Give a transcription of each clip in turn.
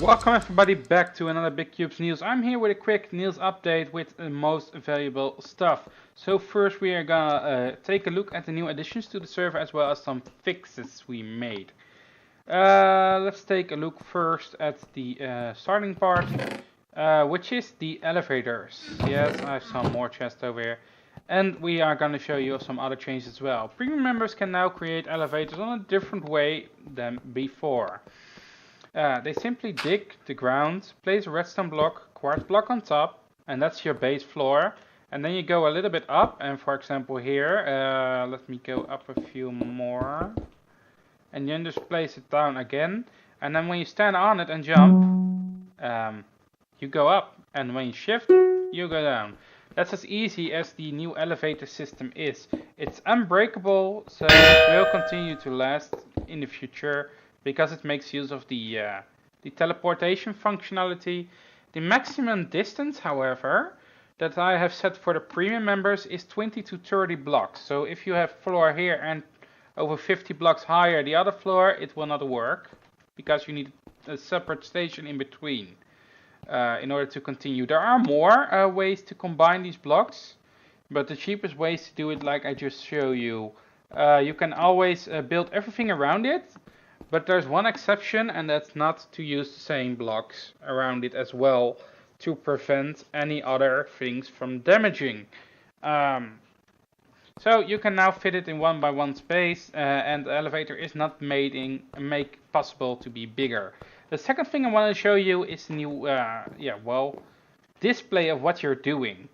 Welcome everybody back to another Bitcubes news. I'm here with a quick news update with the most valuable stuff. So first we are gonna take a look at the new additions to the server as well as some fixes we made. Let's take a look first at the starting part, which is the elevators. Yes, I have some more chests over here. And we are gonna show you some other changes as well. Premium members can now create elevators on a different way than before. They simply dig the ground, place a redstone block, quartz block on top, and that's your base floor. And then you go a little bit up, and for example here, let me go up a few more. And then just place it down again. And then when you stand on it and jump, you go up. And when you shift, you go down. That's as easy as the new elevator system is. It's unbreakable, so it will continue to last in the future, because it makes use of the teleportation functionality. The maximum distance, however, that I have set for the premium members is 20 to 30 blocks. So if you have floor here and over 50 blocks higher the other floor, it will not work, because you need a separate station in between in order to continue. There are more ways to combine these blocks, but the cheapest ways to do it, like I just show you, you can always build everything around it. But there's one exception, and that's not to use the same blocks around it as well to prevent any other things from damaging. So you can now fit it in 1x1 space, and the elevator is not made possible to be bigger. The second thing I want to show you is the new, display of what you're doing.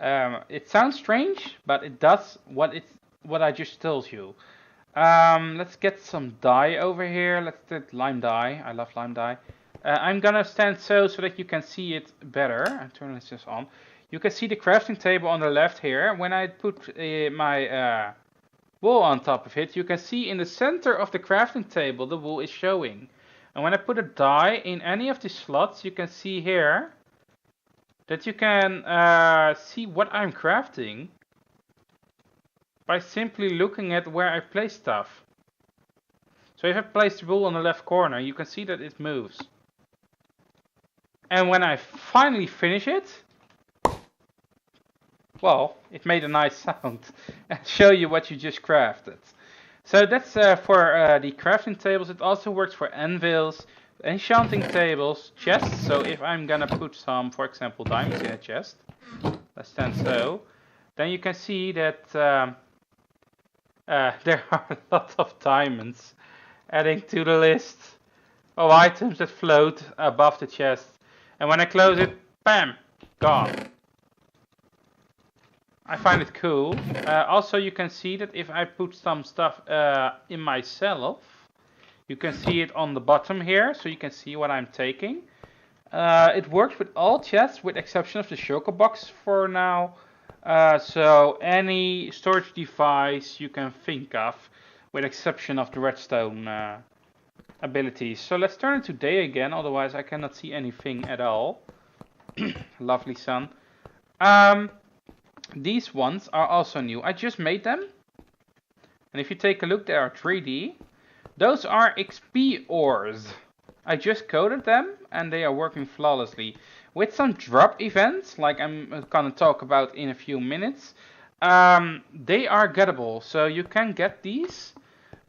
It sounds strange, but it does what I just told you. Let's get some dye over here. Let's get lime dye. I love lime dye. I'm gonna stand so that you can see it better. I'm turning this just on. You can see the crafting table on the left here. When I put my wool on top of it, you can see in the center of the crafting table the wool is showing. And when I put a dye in any of the slots, you can see here that you can see what I'm crafting by simply looking at where I place stuff. So if I place the wool on the left corner, you can see that it moves. And when I finally finish it, well, it made a nice sound and show you what you just crafted. So that's for the crafting tables. It also works for anvils, enchanting tables, chests. So if I'm gonna put some, for example, diamonds in a chest, let's stand so, then you can see that there are a lot of diamonds adding to the list of items that float above the chest. And when I close it, bam, gone. I find it cool. Also, you can see that if I put some stuff in myself, you can see it on the bottom here, so you can see what I'm taking. It works with all chests, with exception of the shulker box for now. So any storage device you can think of, with exception of the redstone abilities. So let's turn it to day again, otherwise I cannot see anything at all. Lovely sun. These ones are also new. I just made them. And if you take a look, they are 3D. Those are XP ores. I just coded them and they are working flawlessly. With some drop events, like I'm gonna talk about in a few minutes, they are gettable. So you can get these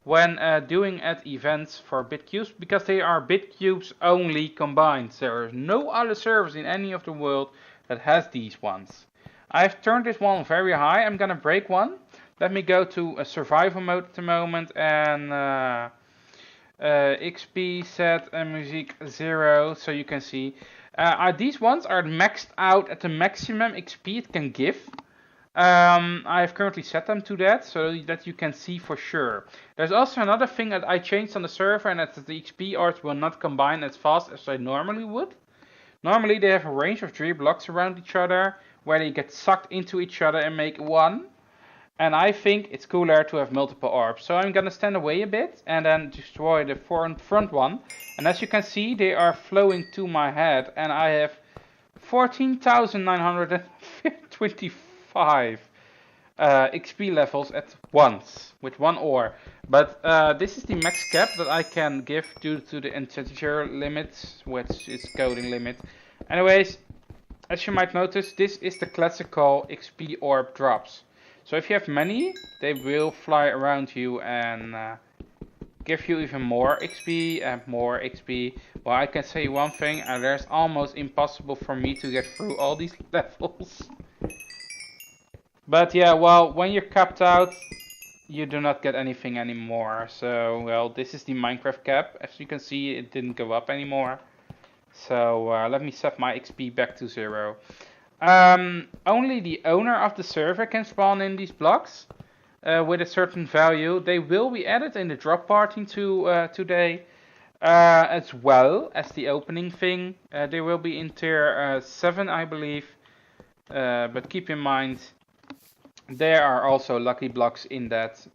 when doing at events for Bitcubes, because they are Bitcubes only combined. There is no other servers in any of the world that has these ones. I've turned this one very high. I'm gonna break one. Let me go to a survival mode at the moment and XP set and music 0, so you can see. These ones are maxed out at the maximum XP it can give. I've currently set them to that, so that you can see for sure. There's also another thing that I changed on the server, and that's that the XP ores will not combine as fast as they normally would. Normally they have a range of 3 blocks around each other, where they get sucked into each other and make one. And I think it's cooler to have multiple orbs. So I'm gonna stand away a bit and then destroy the front one. And as you can see, they are flowing to my head. And I have 14,925. XP levels at once with one ore. But this is the max cap that I can give due to the integer limit, which is coding limit. Anyways, as you might notice, this is the classical XP orb drops. So if you have many, they will fly around you and give you even more XP and more XP. Well, I can say one thing, there's almost impossible for me to get through all these levels. But yeah, well, when you're capped out, you do not get anything anymore. So, well, this is the Minecraft cap. As you can see, it didn't go up anymore. So, let me set my XP back to 0. Only the owner of the server can spawn in these blocks with a certain value. They will be added in the drop party today, as well as the opening thing. They will be in tier 7, I believe. But keep in mind, there are also lucky blocks in that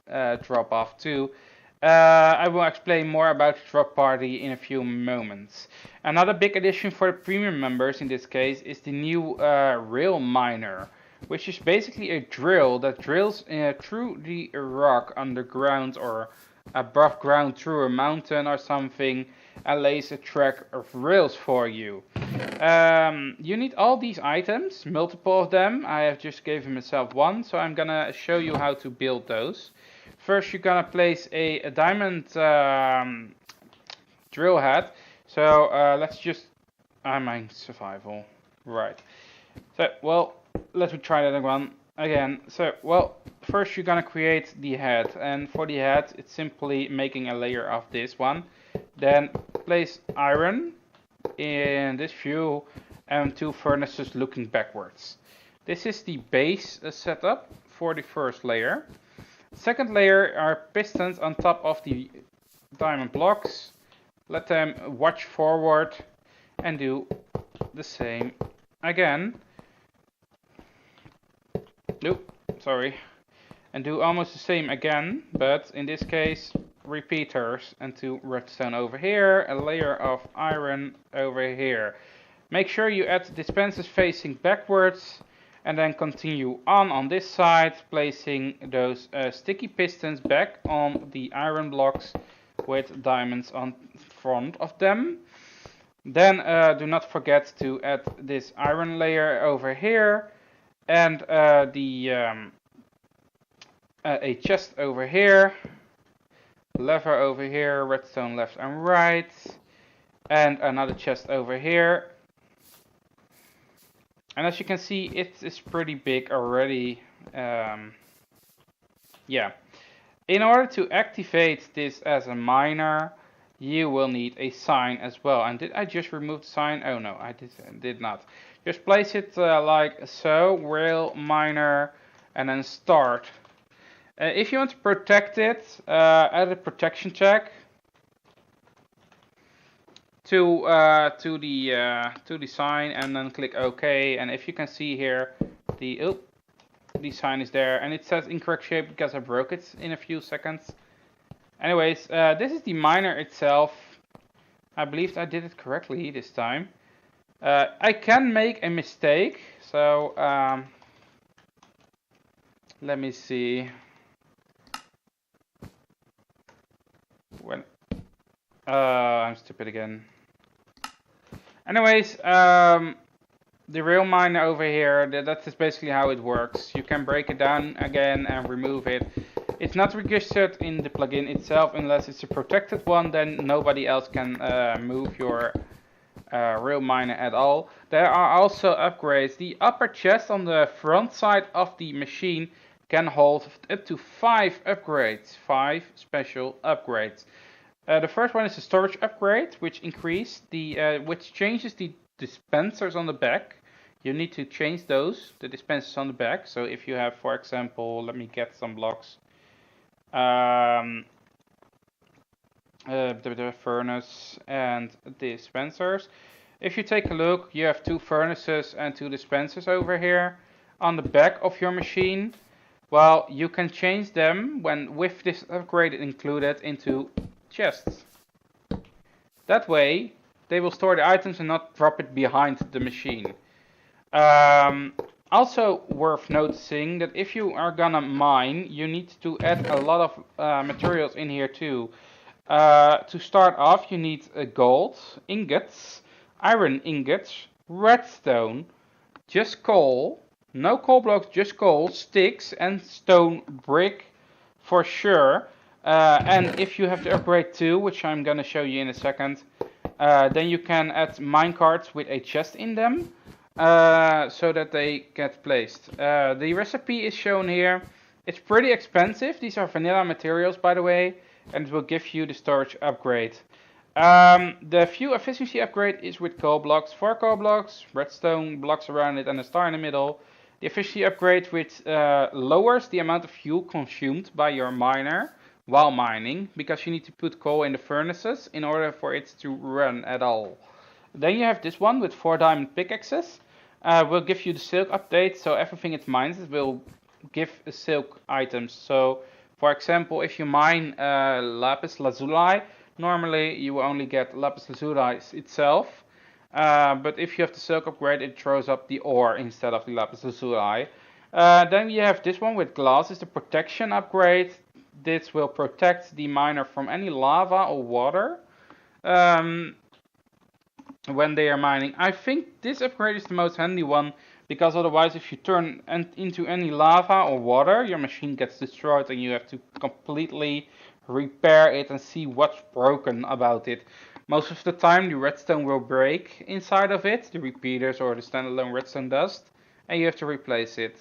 drop off too. I will explain more about the drop party in a few moments. Another big addition for the premium members in this case is the new Railminer, which is basically a drill that drills through the rock underground or above ground through a mountain or something and lays a track of rails for you. You need all these items, multiple of them. I have just given myself one, so I'm gonna show you how to build those. First, you're gonna place a diamond drill head. So let's just, I'm in survival, right? So well, let me try that again. So well, first you're gonna create the head, and for the head, it's simply making a layer of this one. Then place iron in this view and 2 furnaces looking backwards. This is the base setup for the first layer. Second layer are pistons on top of the diamond blocks. Let them watch forward and do the same again. Nope, sorry. And do almost the same again, but in this case, repeaters and 2 redstone over here, a layer of iron over here. Make sure you add dispensers facing backwards and then continue on this side, placing those sticky pistons back on the iron blocks with diamonds on front of them. Then do not forget to add this iron layer over here and a chest over here, lever over here, redstone left and right, and another chest over here. And as you can see, it is pretty big already. Yeah. In order to activate this as a miner, you will need a sign as well. And did I just remove the sign? Oh no, I did not. Just place it like so, Railminer, and then start. If you want to protect it, add a protection check to the sign, and then click OK. And if you can see here, the sign is there, and it says incorrect shape because I broke it in a few seconds. Anyways, this is the miner itself. I believe I did it correctly this time. I can make a mistake, so let me see. When I'm stupid again. Anyways, the Railminer over here, that is basically how it works. You can break it down again and remove it. It's not registered in the plugin itself unless it's a protected one, then nobody else can move your Railminer at all. There are also upgrades. The upper chest on the front side of the machine can hold up to 5 upgrades, 5 special upgrades. The first one is a storage upgrade, which changes the dispensers on the back. You need to change those, the dispensers on the back. So if you have, for example, let me get some blocks. The furnace and dispensers. If you take a look, you have 2 furnaces and 2 dispensers over here on the back of your machine. Well, you can change them with this upgrade included into chests. That way, they will store the items and not drop it behind the machine. Also worth noticing that if you are gonna mine, you need to add a lot of materials in here too. To start off, you need gold, ingots, iron ingots, redstone, just coal, no coal blocks, just coal, sticks, and stone brick for sure. And if you have to upgrade too, which I'm gonna show you in a second, then you can add minecarts with a chest in them, so that they get placed. The recipe is shown here. It's pretty expensive. These are vanilla materials, by the way, and it will give you the storage upgrade. The fuel efficiency upgrade is with coal blocks, 4 coal blocks, redstone blocks around it, and a star in the middle. The efficiency upgrade which lowers the amount of fuel consumed by your miner while mining, because you need to put coal in the furnaces in order for it to run at all. Then you have this one with 4 diamond pickaxes. Will give you the silk update, so everything it mines will give silk items. So, for example, if you mine lapis lazuli, normally you will only get lapis lazuli itself. But if you have the silk upgrade, it throws up the ore instead of the lapis lazuli. Then you have this one with glass, is the protection upgrade. This will protect the miner from any lava or water when they are mining. I think this upgrade is the most handy one, because otherwise if you turn into any lava or water, your machine gets destroyed and you have to completely repair it and see what's broken about it. Most of the time the redstone will break inside of it, the repeaters or the standalone redstone dust, and you have to replace it.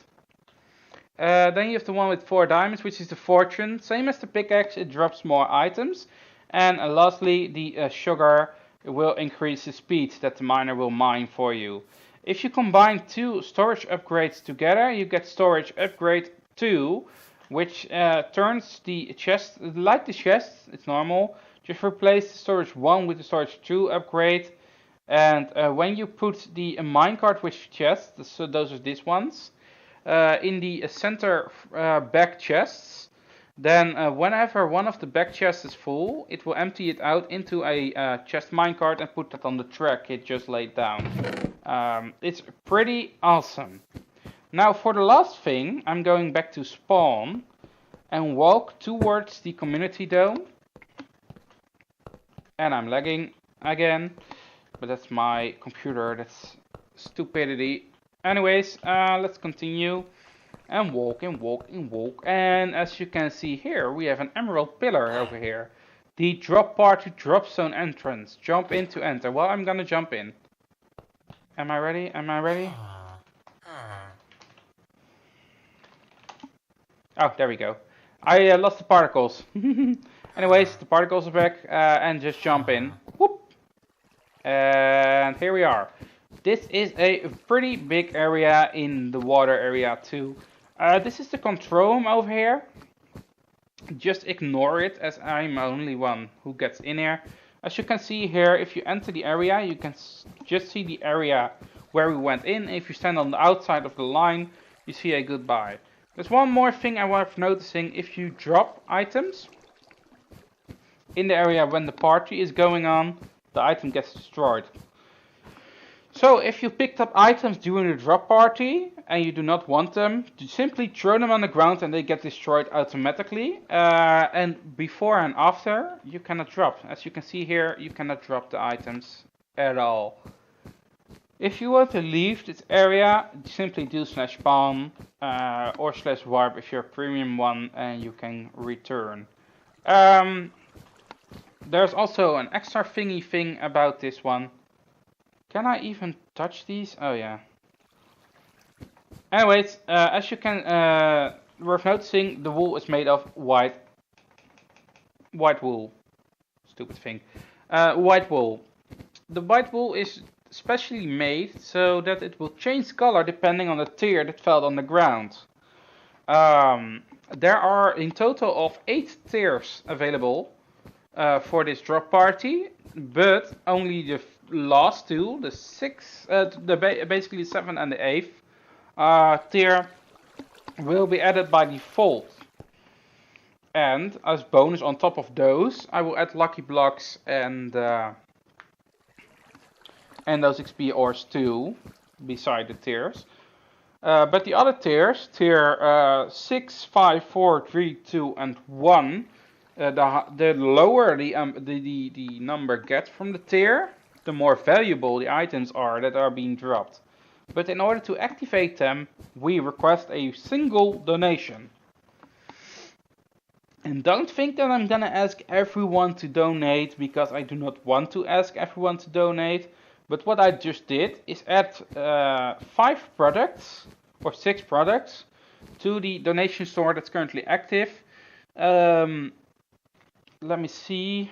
Then you have the one with 4 diamonds, which is the fortune. Same as the pickaxe, it drops more items. And lastly, the sugar will increase the speed that the miner will mine for you. If you combine 2 storage upgrades together, you get storage upgrade 2, which turns the chest, like the chest, it's normal. Just replace the storage 1 with the storage 2 upgrade. And when you put the minecart with chest, so those are these ones, in the center back chests, then whenever one of the back chests is full, it will empty it out into a chest minecart and put that on the track it just laid down. It's pretty awesome. Now for the last thing, I'm going back to spawn and walk towards the community dome. And I'm lagging again, but that's my computer, that's stupidity. Anyways, let's continue and walk and walk and walk. And as you can see here, we have an emerald pillar over here. The drop party drop zone entrance. Jump in to enter. Well, I'm gonna jump in. Am I ready? Am I ready? Oh, there we go. I lost the particles. Anyways, the particles are back, and just jump in. Whoop. And here we are. This is a pretty big area in the water area too. This is the control room over here. Just ignore it, as I'm the only one who gets in here. As you can see here, if you enter the area, you can just see the area where we went in. If you stand on the outside of the line, you see a goodbye. There's one more thing I worth noticing. If you drop items in the area when the party is going on, the item gets destroyed. So if you picked up items during the drop party and you do not want them, you simply throw them on the ground and they get destroyed automatically. And before and after, you cannot drop. As you can see here, you cannot drop the items at all. If you want to leave this area, simply do /spawn or /warp if you're a premium one, and you can return. There's also an extra thingy thing about this one. Can I even touch these? Oh yeah. Anyways, as you can worth noticing, the wool is made of white wool. Stupid thing. White wool. The white wool is specially made so that it will change color depending on the tier that fell on the ground. There are in total of 8 tiers available for this drop party, but only the last 2, the 6, basically the 7th and the 8th tier will be added by default. And as bonus on top of those, I will add lucky blocks and those XP ores too, beside the tiers. But the other tiers, tier 6, 5, 4, 3, 2, and 1, the lower the number gets from the tier, the more valuable the items are that are being dropped. But in order to activate them, we request a single donation. And don't think that I'm gonna ask everyone to donate, because I do not want to ask everyone to donate. But what I just did is add 5 products or 6 products to the donation store that's currently active. Let me see.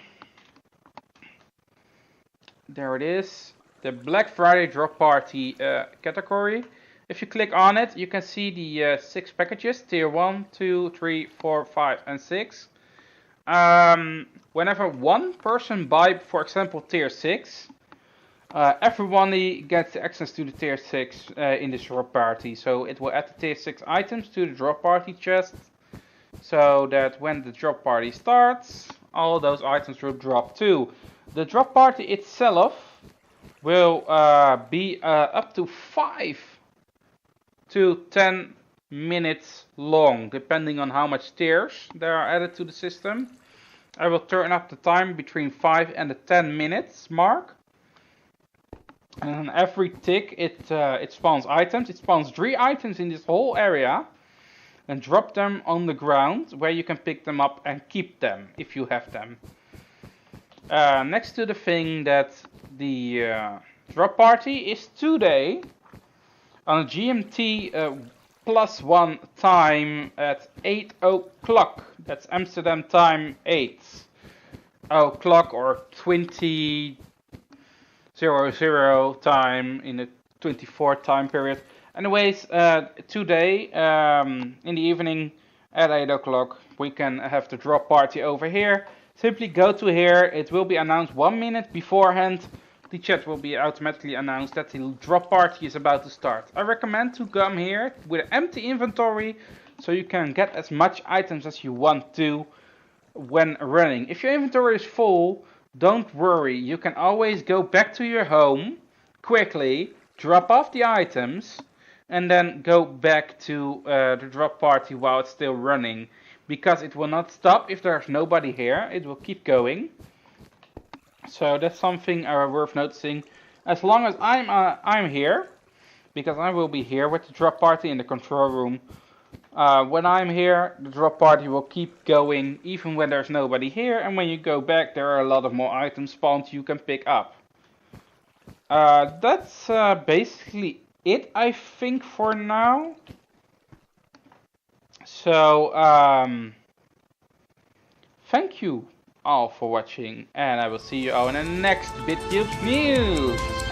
There it is. The Black Friday Drop Party category. If you click on it, you can see the 6 packages, tier 1, 2, 3, 4, 5, and 6. Whenever one person buys, for example, tier 6, everyone gets access to the tier 6 in this drop party. So it will add the tier 6 items to the drop party chest, so that when the drop party starts, all those items will drop too. The drop party itself will be up to 5 to 10 minutes long, depending on how much tiers there are added to the system. I will turn up the time between 5 and the 10 minutes mark. And every tick, it spawns items. It spawns 3 items in this whole area, and drop them on the ground, where you can pick them up and keep them if you have them. Next to the thing that the drop party is today on GMT +1 time at 8 o'clock. That's Amsterdam time 8 o'clock, or 20:00 time in the 24 time period. Anyways, today in the evening at 8 o'clock we can have the drop party over here. Simply go to here. It will be announced 1 minute beforehand. The chat will be automatically announced that the drop party is about to start. I recommend to come here with an empty inventory, so you can get as much items as you want to when running. If your inventory is full, don't worry. You can always go back to your home quickly, drop off the items, and then go back to the drop party while it's still running. Because it will not stop if there's nobody here. It will keep going. So that's something worth noticing. As long as I'm here, because I will be here with the drop party in the control room. When I'm here, the drop party will keep going even when there's nobody here. And when you go back, there are a lot of more items spawned you can pick up. That's basically it, I think, for now. So, thank you all for watching, and I will see you all in the next Bitcubes news.